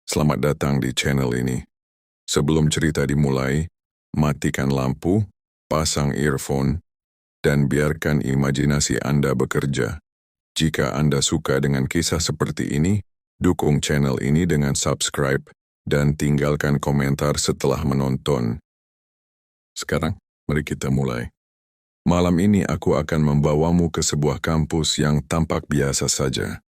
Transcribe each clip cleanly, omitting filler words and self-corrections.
Selamat datang di channel ini. Sebelum cerita dimulai, matikan lampu, pasang earphone, dan biarkan imajinasi Anda bekerja. Jika Anda suka dengan kisah seperti ini, dukung channel ini dengan subscribe dan tinggalkan komentar setelah menonton. Sekarang, mari kita mulai. Malam ini aku akan membawamu ke sebuah kampus yang tampak biasa saja.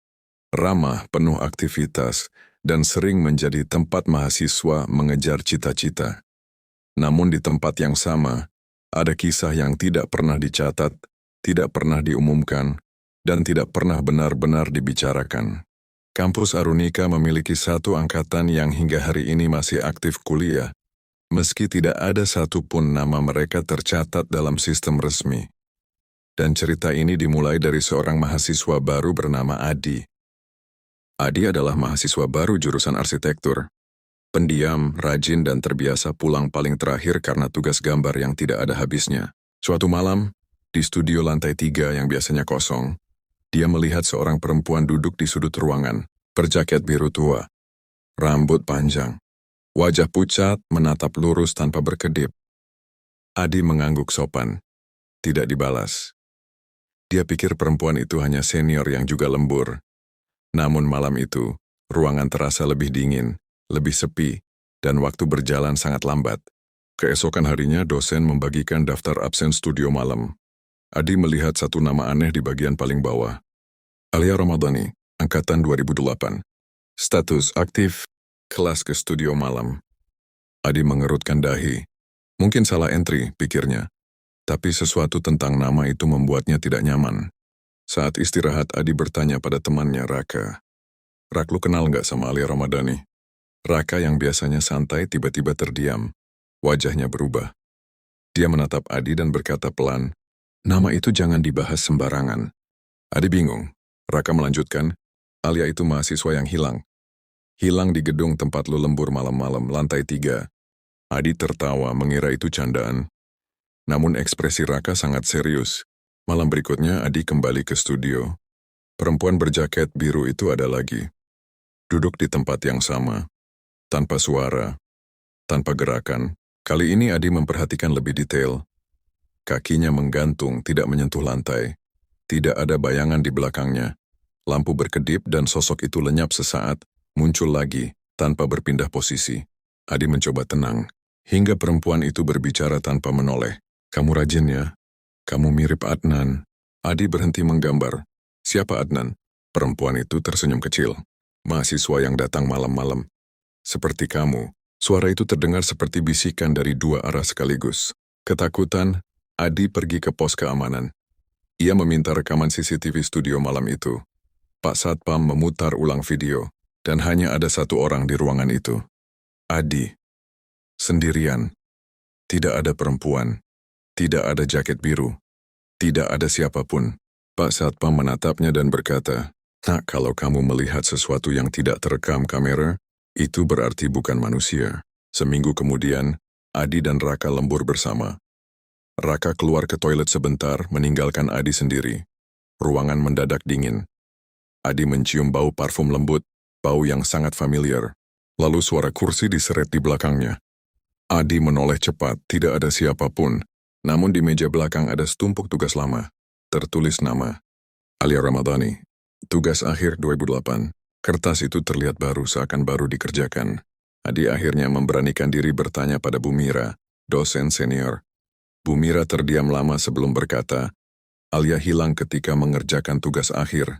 Ramah, penuh aktivitas, dan sering menjadi tempat mahasiswa mengejar cita-cita. Namun di tempat yang sama, ada kisah yang tidak pernah dicatat, tidak pernah diumumkan, dan tidak pernah benar-benar dibicarakan. Kampus Arunika memiliki satu angkatan yang hingga hari ini masih aktif kuliah, meski tidak ada satupun nama mereka tercatat dalam sistem resmi. Dan cerita ini dimulai dari seorang mahasiswa baru bernama Adi. Adi adalah mahasiswa baru jurusan arsitektur. Pendiam, rajin, dan terbiasa pulang paling terakhir karena tugas gambar yang tidak ada habisnya. Suatu malam, di studio lantai 3 yang biasanya kosong, dia melihat seorang perempuan duduk di sudut ruangan, berjaket biru tua, rambut panjang, wajah pucat, menatap lurus tanpa berkedip. Adi mengangguk sopan, tidak dibalas. Dia pikir perempuan itu hanya senior yang juga lembur. Namun malam itu, ruangan terasa lebih dingin, lebih sepi, dan waktu berjalan sangat lambat. Keesokan harinya dosen membagikan daftar absen studio malam. Adi melihat satu nama aneh di bagian paling bawah. Alia Ramadhani, angkatan 2008. Status aktif, kelas ke studio malam. Adi mengerutkan dahi. Mungkin salah entry, pikirnya. Tapi sesuatu tentang nama itu membuatnya tidak nyaman. Saat istirahat, Adi bertanya pada temannya, Raka. Rak, lu kenal nggak sama Alia Ramadhani? Raka yang biasanya santai tiba-tiba terdiam. Wajahnya berubah. Dia menatap Adi dan berkata pelan, nama itu jangan dibahas sembarangan. Adi bingung. Raka melanjutkan, Alia itu mahasiswa yang hilang. Hilang di gedung tempat lu lembur malam-malam, lantai 3. Adi tertawa mengira itu candaan. Namun ekspresi Raka sangat serius. Malam berikutnya, Adi kembali ke studio. Perempuan berjaket biru itu ada lagi. Duduk di tempat yang sama. Tanpa suara. Tanpa gerakan. Kali ini Adi memperhatikan lebih detail. Kakinya menggantung, tidak menyentuh lantai. Tidak ada bayangan di belakangnya. Lampu berkedip dan sosok itu lenyap sesaat, muncul lagi, tanpa berpindah posisi. Adi mencoba tenang. Hingga perempuan itu berbicara tanpa menoleh. Kamu rajin ya? Kamu mirip Adnan. Adi berhenti menggambar. Siapa Adnan? Perempuan itu tersenyum kecil. Mahasiswa yang datang malam-malam. Seperti kamu. Suara itu terdengar seperti bisikan dari dua arah sekaligus. Ketakutan, Adi pergi ke pos keamanan. Ia meminta rekaman CCTV studio malam itu. Pak Satpam memutar ulang video, dan hanya ada satu orang di ruangan itu. Adi. Sendirian. Tidak ada perempuan. Tidak ada jaket biru. Tidak ada siapapun. Pak Satpam menatapnya dan berkata, Nak, kalau kamu melihat sesuatu yang tidak terekam kamera, itu berarti bukan manusia. Seminggu kemudian, Adi dan Raka lembur bersama. Raka keluar ke toilet sebentar, meninggalkan Adi sendiri. Ruangan mendadak dingin. Adi mencium bau parfum lembut, bau yang sangat familiar. Lalu suara kursi diseret di belakangnya. Adi menoleh cepat, tidak ada siapapun. Namun di meja belakang ada setumpuk tugas lama. Tertulis nama. Alia Ramadhani. Tugas akhir 2008. Kertas itu terlihat baru, seakan baru dikerjakan. Adi akhirnya memberanikan diri bertanya pada Bu Mira, dosen senior. Bu Mira terdiam lama sebelum berkata, Alia hilang ketika mengerjakan tugas akhir.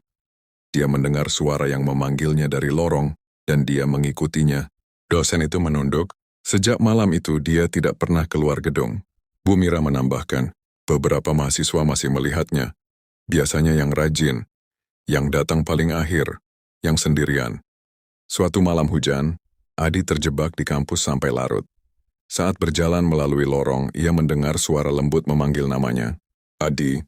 Dia mendengar suara yang memanggilnya dari lorong, dan dia mengikutinya. Dosen itu menunduk. Sejak malam itu dia tidak pernah keluar gedung. Bu Mira menambahkan, beberapa mahasiswa masih melihatnya. Biasanya yang rajin, yang datang paling akhir, yang sendirian. Suatu malam hujan, Adi terjebak di kampus sampai larut. Saat berjalan melalui lorong, ia mendengar suara lembut memanggil namanya. Adi,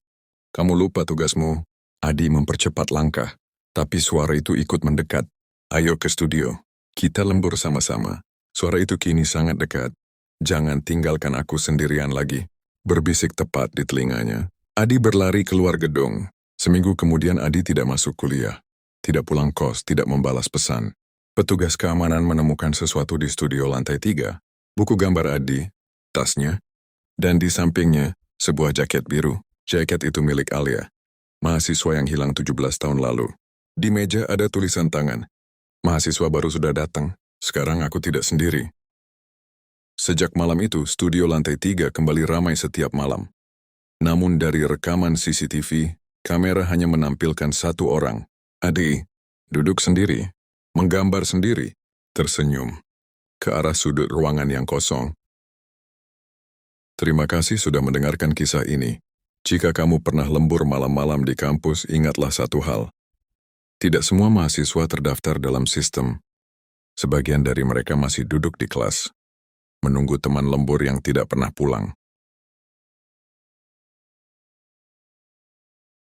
kamu lupa tugasmu. Adi mempercepat langkah, tapi suara itu ikut mendekat. Ayo ke studio, kita lembur sama-sama. Suara itu kini sangat dekat. Jangan tinggalkan aku sendirian lagi. Berbisik tepat di telinganya. Adi berlari keluar gedung. Seminggu kemudian Adi tidak masuk kuliah. Tidak pulang kos, tidak membalas pesan. Petugas keamanan menemukan sesuatu di studio lantai 3, buku gambar Adi, tasnya, dan di sampingnya, sebuah jaket biru. Jaket itu milik Alia, mahasiswa yang hilang 17 tahun lalu. Di meja ada tulisan tangan. Mahasiswa baru sudah datang, sekarang aku tidak sendiri. Sejak malam itu, studio lantai 3 kembali ramai setiap malam. Namun dari rekaman CCTV, kamera hanya menampilkan satu orang. Adi, duduk sendiri, menggambar sendiri, tersenyum ke arah sudut ruangan yang kosong. Terima kasih sudah mendengarkan kisah ini. Jika kamu pernah lembur malam-malam di kampus, ingatlah satu hal. Tidak semua mahasiswa terdaftar dalam sistem. Sebagian dari mereka masih duduk di kelas, menunggu teman lembur yang tidak pernah pulang.